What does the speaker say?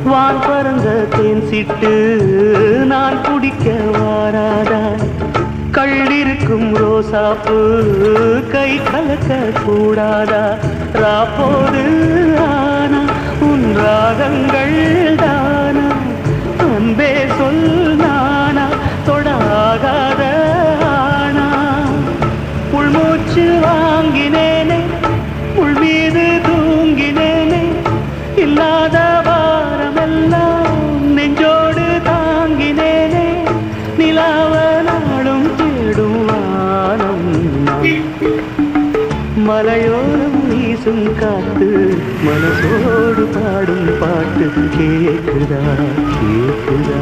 வான் பறந்த தேன் சிட்டு நான் குடிக்க வாராதா கள்ளிருக்கும் ரோசாப்பு கை கலக்க கூடாதா ராப்போது ஆனா உன் ராகங்கள் தானா அன்பே சொல் நானா தொடாகாத ஆனா உள்மூச்சு வாங்கினேனே உள் மீது தூங்கினேனே இல்லாத வாரமெல்லாம் நெஞ்சோடு தாங்கினேனே நிலாவ நாளும் தேடும் வானம் மலையோரம் வீசும் காத்து மனசோடு பாடும் பாட்டு கேக்குதா கேக்குதா